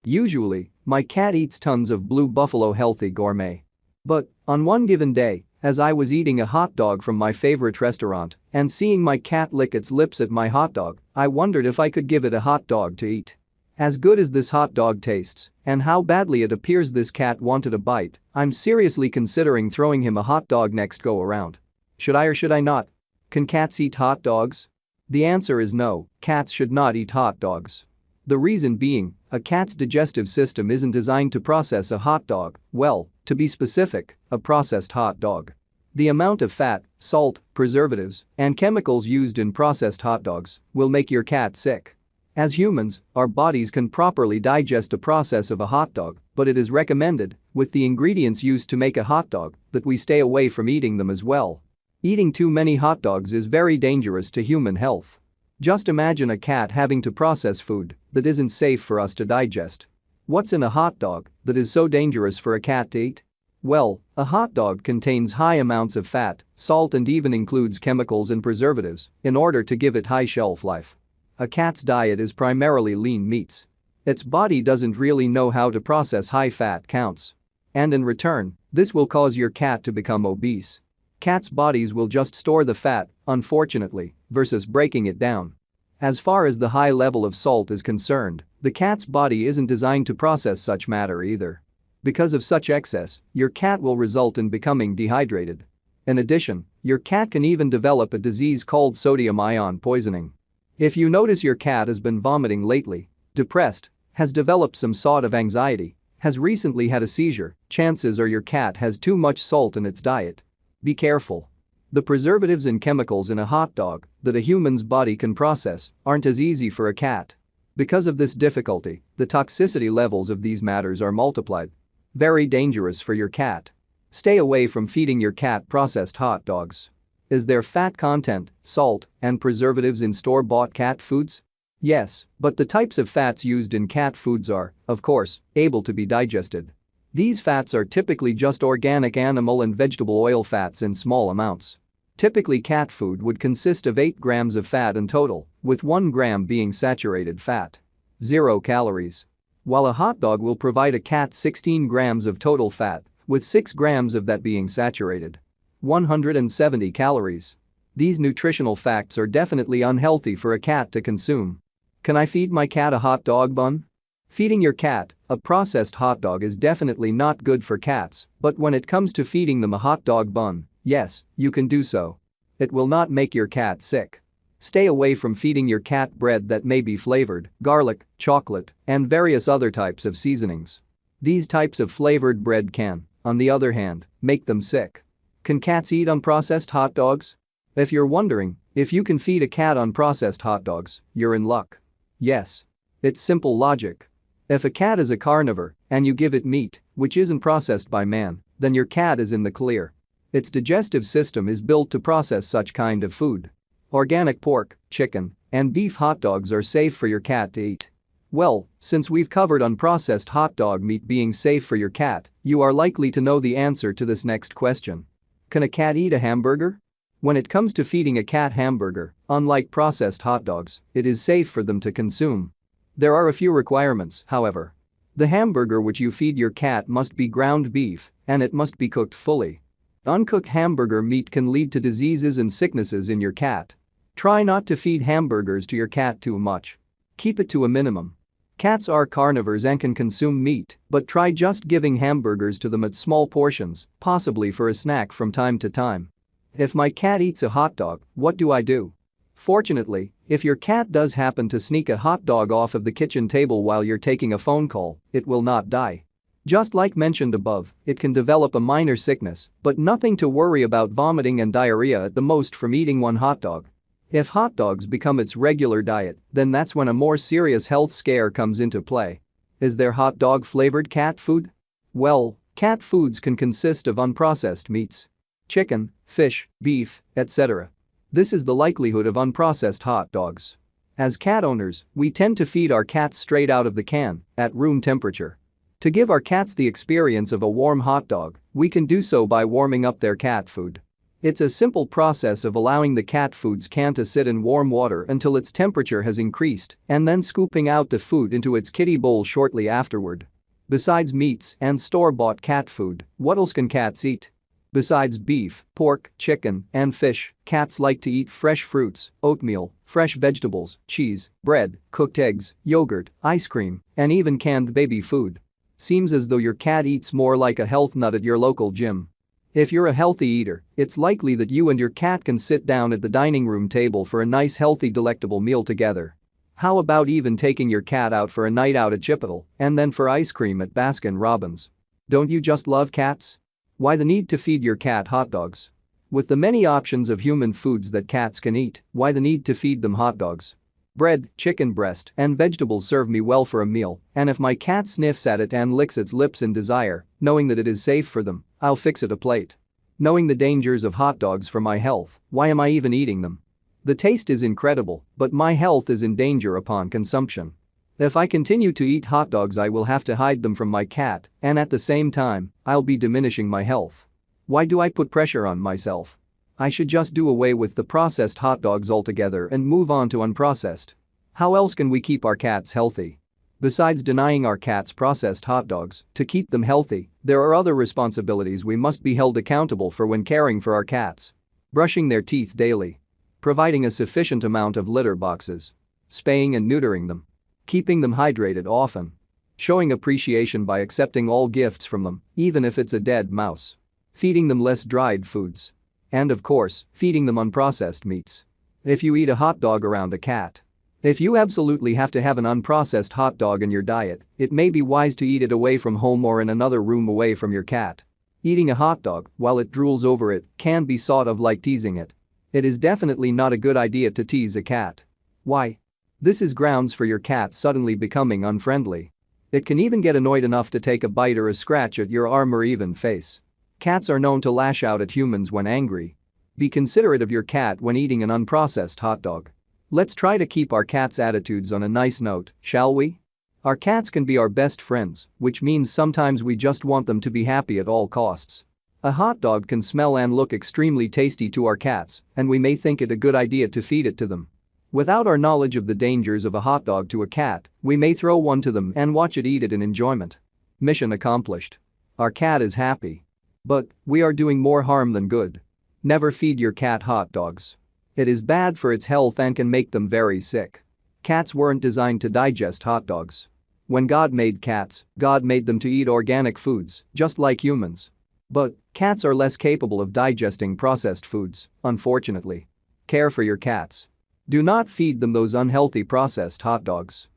Usually, my cat eats tons of Blue Buffalo Healthy Gourmet. But, on one given day, as I was eating a hot dog from my favorite restaurant and seeing my cat lick its lips at my hot dog, I wondered if I could give it a hot dog to eat. As good as this hot dog tastes, and how badly it appears this cat wanted a bite, I'm seriously considering throwing him a hot dog next go around. Should I or should I not? Can cats eat hot dogs? The answer is no, cats should not eat hot dogs. The reason being, a cat's digestive system isn't designed to process a hot dog, well, to be specific, a processed hot dog. The amount of fat, salt, preservatives, and chemicals used in processed hot dogs will make your cat sick. As humans, our bodies can properly digest a process of a hot dog, but it is recommended, with the ingredients used to make a hot dog, that we stay away from eating them as well. Eating too many hot dogs is very dangerous to human health. Just imagine a cat having to process food that isn't safe for us to digest. What's in a hot dog that is so dangerous for a cat to eat? Well, a hot dog contains high amounts of fat, salt, and even includes chemicals and preservatives in order to give it high shelf life. A cat's diet is primarily lean meats. Its body doesn't really know how to process high fat counts. And in return, this will cause your cat to become obese. Cats' bodies will just store the fat, unfortunately, versus breaking it down. As far as the high level of salt is concerned, the cat's body isn't designed to process such matter either. Because of such excess, your cat will result in becoming dehydrated. In addition, your cat can even develop a disease called sodium ion poisoning. If you notice your cat has been vomiting lately, depressed, has developed some sort of anxiety, has recently had a seizure, chances are your cat has too much salt in its diet. Be careful. The preservatives and chemicals in a hot dog that a human's body can process aren't as easy for a cat. Because of this difficulty, the toxicity levels of these matters are multiplied. Very dangerous for your cat. Stay away from feeding your cat processed hot dogs. Is there fat content, salt, and preservatives in store-bought cat foods? Yes, but the types of fats used in cat foods are, of course, able to be digested. These fats are typically just organic animal and vegetable oil fats in small amounts. Typically, cat food would consist of 8 grams of fat in total, with 1 gram being saturated fat. 0 calories. While a hot dog will provide a cat 16 grams of total fat, with 6 grams of that being saturated. 170 calories. These nutritional facts are definitely unhealthy for a cat to consume. Can I feed my cat a hot dog bun? Feeding your cat a processed hot dog is definitely not good for cats, but when it comes to feeding them a hot dog bun, yes, you can do so. It will not make your cat sick. Stay away from feeding your cat bread that may be flavored, garlic, chocolate, and various other types of seasonings. These types of flavored bread can, on the other hand, make them sick. Can cats eat unprocessed hot dogs? If you're wondering if you can feed a cat unprocessed hot dogs, you're in luck. Yes. It's simple logic. If a cat is a carnivore and you give it meat, which isn't processed by man, then your cat is in the clear. Its digestive system is built to process such kind of food. Organic pork, chicken, and beef hot dogs are safe for your cat to eat. Well, since we've covered unprocessed hot dog meat being safe for your cat, you are likely to know the answer to this next question. Can a cat eat a hamburger? When it comes to feeding a cat hamburger, unlike processed hot dogs, it is safe for them to consume. There are a few requirements, however. The hamburger which you feed your cat must be ground beef, and it must be cooked fully. Uncooked hamburger meat can lead to diseases and sicknesses in your cat. Try not to feed hamburgers to your cat too much. Keep it to a minimum. Cats are carnivores and can consume meat, but try just giving hamburgers to them at small portions, possibly for a snack from time to time. If my cat eats a hot dog, what do I do? Fortunately, if your cat does happen to sneak a hot dog off of the kitchen table while you're taking a phone call, it will not die. Just like mentioned above, it can develop a minor sickness, but nothing to worry about vomiting and diarrhea at the most from eating one hot dog. If hot dogs become its regular diet, then that's when a more serious health scare comes into play. Is there hot dog flavored cat food? Well, cat foods can consist of unprocessed meats. Chicken, fish, beef, etc. This is the likelihood of unprocessed hot dogs. As cat owners, we tend to feed our cats straight out of the can, at room temperature. To give our cats the experience of a warm hot dog, we can do so by warming up their cat food. It's a simple process of allowing the cat food's can to sit in warm water until its temperature has increased and then scooping out the food into its kitty bowl shortly afterward. Besides meats and store-bought cat food, what else can cats eat? Besides beef, pork, chicken, and fish, cats like to eat fresh fruits, oatmeal, fresh vegetables, cheese, bread, cooked eggs, yogurt, ice cream, and even canned baby food. Seems as though your cat eats more like a health nut at your local gym. If you're a healthy eater, it's likely that you and your cat can sit down at the dining room table for a nice healthy delectable meal together. How about even taking your cat out for a night out at Chipotle and then for ice cream at Baskin-Robbins? Don't you just love cats? Why the need to feed your cat hot dogs? With the many options of human foods that cats can eat, why the need to feed them hot dogs? Bread, chicken breast, and vegetables serve me well for a meal, and if my cat sniffs at it and licks its lips in desire, knowing that it is safe for them, I'll fix it a plate. Knowing the dangers of hot dogs for my health, why am I even eating them? The taste is incredible, but my health is in danger upon consumption. If I continue to eat hot dogs, I will have to hide them from my cat, and at the same time, I'll be diminishing my health. Why do I put pressure on myself? I should just do away with the processed hot dogs altogether and move on to unprocessed. How else can we keep our cats healthy? Besides denying our cats processed hot dogs, to keep them healthy, there are other responsibilities we must be held accountable for when caring for our cats. Brushing their teeth daily. Providing a sufficient amount of litter boxes. Spaying and neutering them. Keeping them hydrated often. Showing appreciation by accepting all gifts from them, even if it's a dead mouse. Feeding them less dried foods. And of course, feeding them unprocessed meats. If you eat a hot dog around a cat. If you absolutely have to have an unprocessed hot dog in your diet, it may be wise to eat it away from home or in another room away from your cat. Eating a hot dog while it drools over it can be sort of like teasing it. It is definitely not a good idea to tease a cat. Why? This is grounds for your cat suddenly becoming unfriendly. It can even get annoyed enough to take a bite or a scratch at your arm or even face. Cats are known to lash out at humans when angry. Be considerate of your cat when eating an unprocessed hot dog. Let's try to keep our cats' attitudes on a nice note, shall we? Our cats can be our best friends, which means sometimes we just want them to be happy at all costs. A hot dog can smell and look extremely tasty to our cats, and we may think it a good idea to feed it to them. Without our knowledge of the dangers of a hot dog to a cat, we may throw one to them and watch it eat it in enjoyment. Mission accomplished. Our cat is happy. But we are doing more harm than good. Never feed your cat hot dogs. It is bad for its health and can make them very sick. Cats weren't designed to digest hot dogs. When God made cats, God made them to eat organic foods, just like humans. But cats are less capable of digesting processed foods, unfortunately. Care for your cats. Do not feed them those unhealthy processed hot dogs.